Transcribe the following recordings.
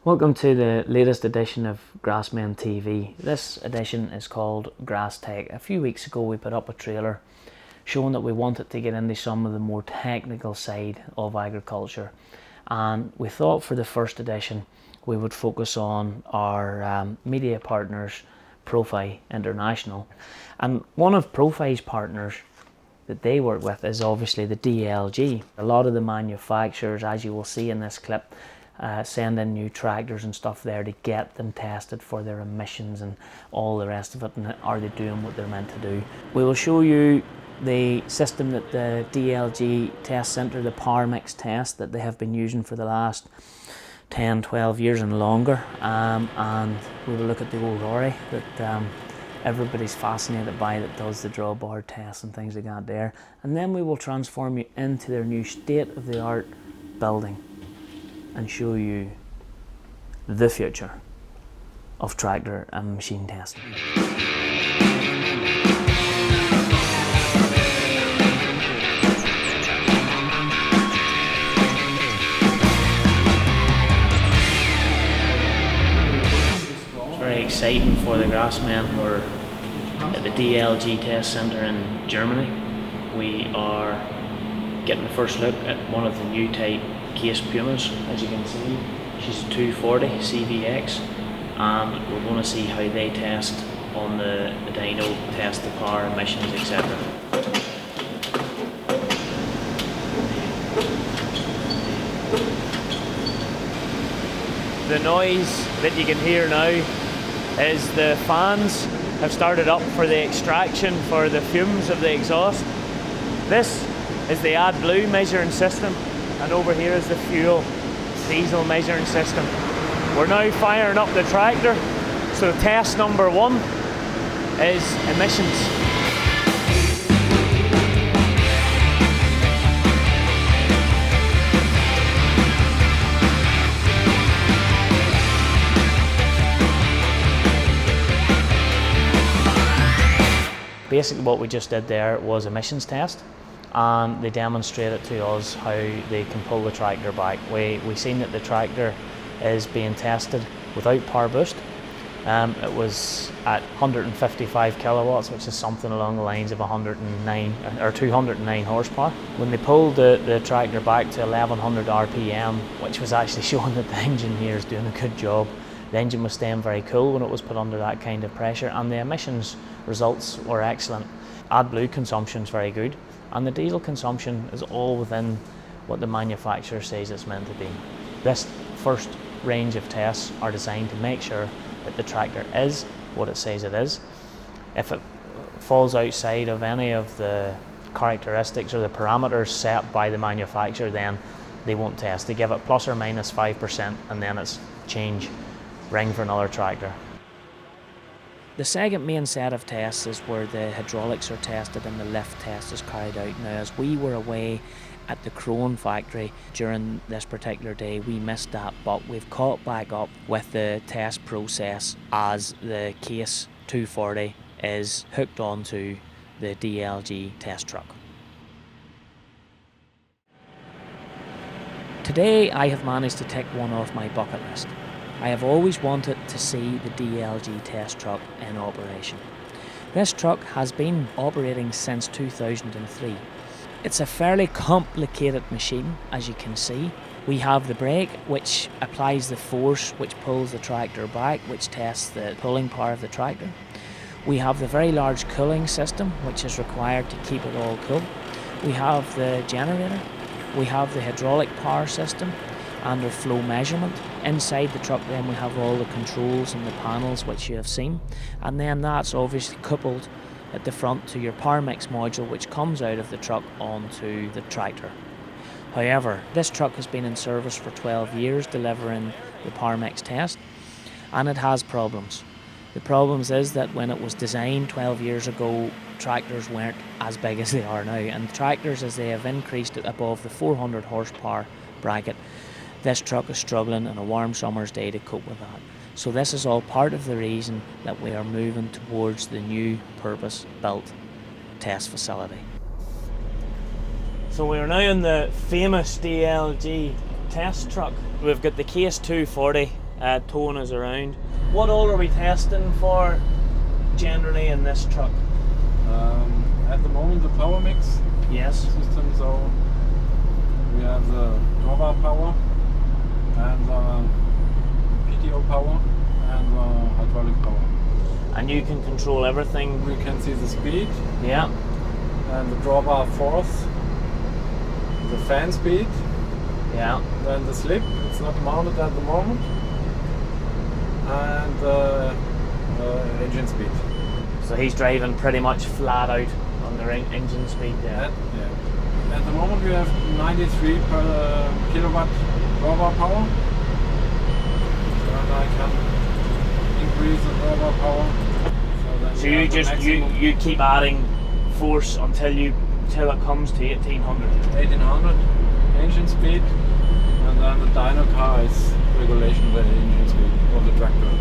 Welcome to the latest edition of GRASSMEN TV. This edition is called GRASSTECH. A few weeks ago we put up a trailer showing that we wanted to get into some of the more technical side of agriculture, and we thought for the first edition we would focus on our media partners, Profi International. And one of Profi's partners that they work with is obviously the DLG. A lot of the manufacturers, as you will see in this clip, send in new tractors and stuff there to get them tested for their emissions and all the rest of it, and are they doing what they're meant to do. We will show you the system that the DLG test centre, the power mix test that they have been using for the last 10-12 years and longer, and we will look at the old lorry that everybody's fascinated by, that does the drawbar tests and things like that there, and then we will transform you into their new state-of-the-art building and show you the future of tractor and machine testing. It's very exciting for the GRASSMEN. We're at the DLG test centre in Germany. We are getting the first look at one of the new type case Pumas. As you can see, she's a 240 CVX, and we're going to see how they test on the dyno, test the power, emissions, etc. The noise that you can hear now is the fans have started up for the extraction for the fumes of the exhaust. This is the AdBlue measuring system, and over here is the fuel diesel measuring system. We're now firing up the tractor, so test number 1 is emissions. Basically what we just did there was emissions test, and they demonstrated to us how they can pull the tractor back. We seen that the tractor is being tested without power boost. It was at 155 kilowatts, which is something along the lines of 109 or 209 horsepower. When they pulled the tractor back to 1100 RPM, which was actually showing that the engine here is doing a good job. The engine was staying very cool when it was put under that kind of pressure, and the emissions results were excellent. AdBlue consumption is very good, and the diesel consumption is all within what the manufacturer says it's meant to be. This first range of tests are designed to make sure that the tractor is what it says it is. If it falls outside of any of the characteristics or the parameters set by the manufacturer, then they won't test. They give it plus or minus 5%, and then it's change, ring for another tractor. The second main set of tests is where the hydraulics are tested and the lift test is carried out. Now, as we were away at the Crone factory during this particular day, we missed that, but we've caught back up with the test process as the case 240 is hooked onto the DLG test truck. Today I have managed to tick one off my bucket list. I have always wanted to see the DLG test truck in operation. This truck has been operating since 2003. It's a fairly complicated machine, as you can see. We have the brake, which applies the force which pulls the tractor back, which tests the pulling power of the tractor. We have the very large cooling system, which is required to keep it all cool. We have the generator. We have the hydraulic power system and our flow measurement. Inside the truck then we have all the controls and the panels which you have seen, and then that's obviously coupled at the front to your power mix module, which comes out of the truck onto the tractor. However, this truck has been in service for 12 years delivering the power mix test, and it has problems. The problems is that when it was designed 12 years ago, tractors weren't as big as they are now, and tractors, as they have increased it above the 400 horsepower bracket, this truck is struggling on a warm summer's day to cope with that. So this is all part of the reason that we are moving towards the new purpose-built test facility. So we're now in the famous DLG test truck. We've got the Case 240 towing us around. What all are we testing for generally in this truck? At the moment the power mix system, so we have the drawbar power and PTO power and hydraulic power. And you can control everything? We can see the speed. Yeah. And the drawbar force, the fan speed. Yeah. Then the slip, it's not mounted at the moment. And engine speed. So he's driving pretty much flat out on the engine speed there. At the moment we have 93 per kilowatt drawbar power. And I can increase the drawbar power. So you just you keep adding force until it comes to 1800. 1800 engine speed, and then the dyno car is regulation the engine speed of the tractor.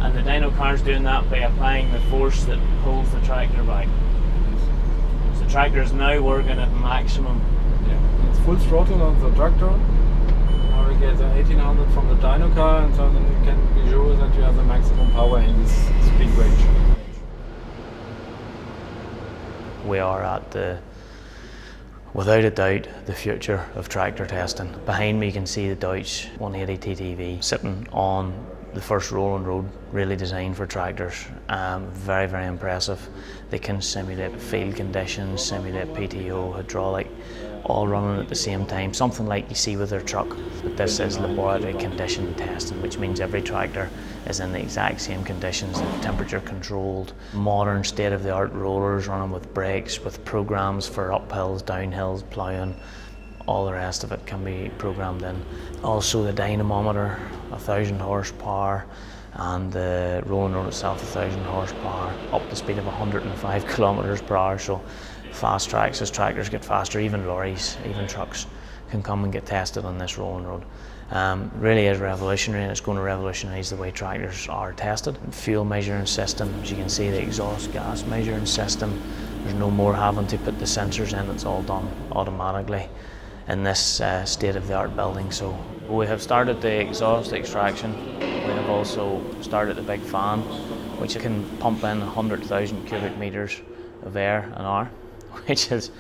And the dyno car is doing that by applying the force that pulls the tractor back. So the tractor is now working at maximum. Yeah, it's full throttle on the tractor. Now we get the 1800 from the dyno car, and so then you can be sure that you have the maximum power in this speed range. We are at without a doubt, the future of tractor testing. Behind me you can see the Deutsch 180 TTV sitting on the first rolling road, really designed for tractors. Very, very impressive. They can simulate field conditions, simulate PTO, hydraulic, all running at the same time, something like you see with their truck. But this is laboratory condition testing, which means every tractor is in the exact same conditions, temperature controlled, modern state-of-the-art rollers running with brakes, with programs for uphills, downhills, ploughing. All the rest of it can be programmed in. Also the dynamometer, 1000 horsepower, and the rolling road itself, 1000 horsepower, up to speed of 105 kilometers per hour. So fast tracks, as tractors get faster, even lorries, even trucks can come and get tested on this rolling road. Really is revolutionary, and it's going to revolutionise the way tractors are tested. Fuel measuring system, as you can see, the exhaust gas measuring system. There's no more having to put the sensors in, it's all done automatically in this state-of-the-art building. So we have started the exhaust extraction. We have also started the big fan, which can pump in 100,000 cubic metres of air an hour, which is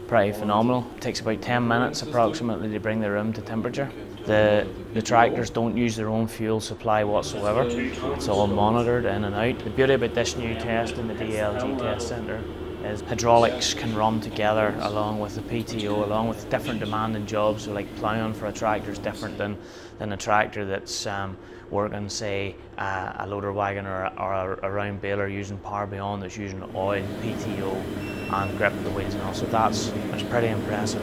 pretty phenomenal. It takes about 10 minutes approximately to bring the room to temperature. The tractors don't use their own fuel supply whatsoever. It's all monitored in and out. The beauty about this new test in the DLG test centre is hydraulics can run together along with the PTO, along with different demanding jobs. So like ploughing for a tractor is different than a tractor that's working, say, a loader wagon or a round baler using power beyond, that's using oil, PTO and grip of the wheels and all. So that's pretty impressive.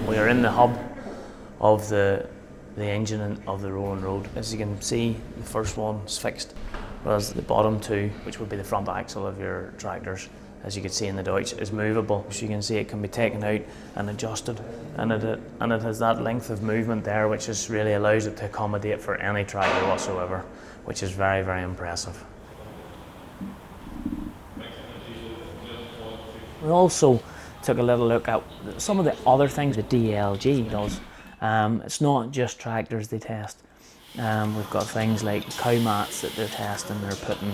We are in the hub of the engine of the rolling road. As you can see, the first one is fixed, whereas the bottom two, which would be the front axle of your tractors, as you can see in the Deutsch, is movable. So you can see it can be taken out and adjusted, and it has that length of movement there, which just really allows it to accommodate for any tractor whatsoever, which is very, very impressive. We also took a little look at some of the other things that DLG does. It's not just tractors they test. We've got things like cow mats that they're testing. They're putting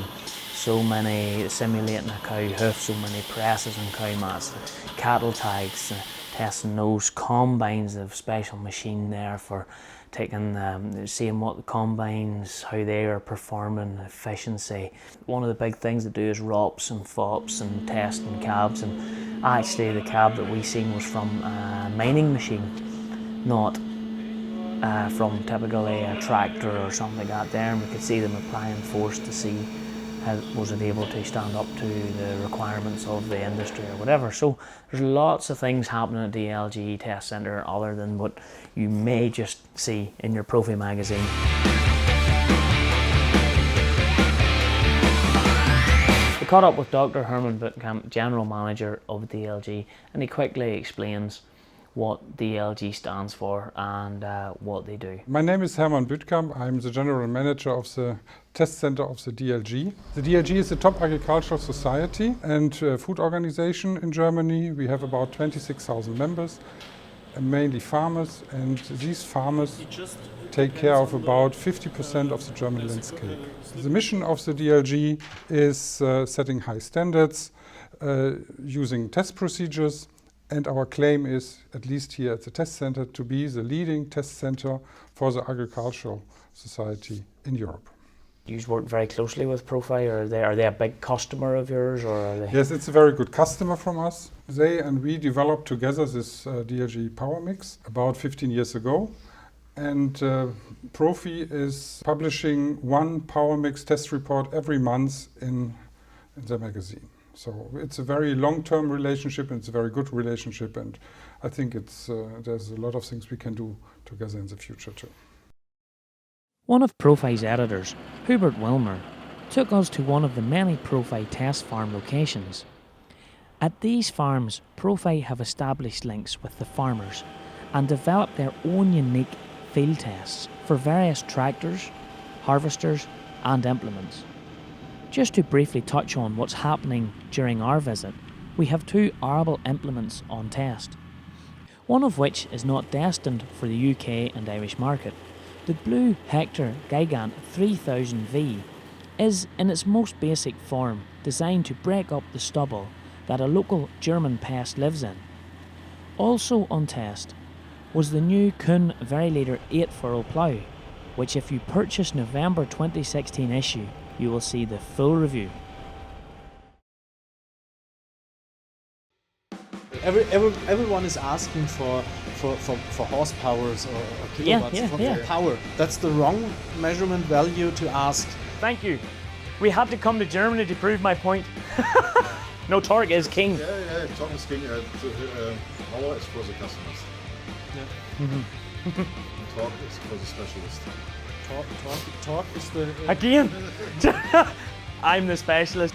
simulating a cow hoof, so many presses on cow mats, cattle tags, testing those. Combines, of special machine there for taking, seeing what the combines, how they are performing, efficiency. One of the big things they do is ROPS and FOPS and testing cabs, and actually the cab that we seen was from a mining machine, not from typically a tractor or something like that there, and we could see them applying force to see how was it able to stand up to the requirements of the industry or whatever. So there's lots of things happening at DLG Test Centre other than what you may just see in your Profi magazine. We caught up with Dr. Herman Bootkamp, General Manager of DLG, and he quickly explains what DLG stands for and what they do. My name is Herman Bootkamp. I'm the General Manager of the Test Center of the DLG. The DLG is the top agricultural society and food organization in Germany. We have about 26,000 members. mainly farmers, and these farmers take care of about 50% of the German landscape. The mission of the DLG is setting high standards, using test procedures, and our claim is, at least here at the test center, to be the leading test center for the agricultural society in Europe. You work very closely with Profi, or are they a big customer of yours, or are they? Yes, it's a very good customer from us. They and we developed together this DLG power mix about 15 years ago. And Profi is publishing one power mix test report every month in the magazine. So it's a very long-term relationship, and it's a very good relationship, and I think there's a lot of things we can do together in the future too. One of Profi's editors, Hubert Wilmer, took us to one of the many Profi test farm locations. At these farms, Profi have established links with the farmers and developed their own unique field tests for various tractors, harvesters and implements. Just to briefly touch on what's happening during our visit, we have two arable implements on test, one of which is not destined for the UK and Irish market. The Blue Hector Gigant 3000V is, in its most basic form, designed to break up the stubble that a local German pest lives in. Also on test was the new Kuhn Varileader 8-furrow plough, which if you purchase November 2016 issue, you will see the full review. Everyone is asking for horsepowers or kilowatts for power. That's the wrong measurement value to ask. Thank you. We had to come to Germany to prove my point. No, torque is king. Yeah, torque is king. Power is for the customers. Yeah. Torque is for the specialist. Torque is the... Again! I'm the specialist.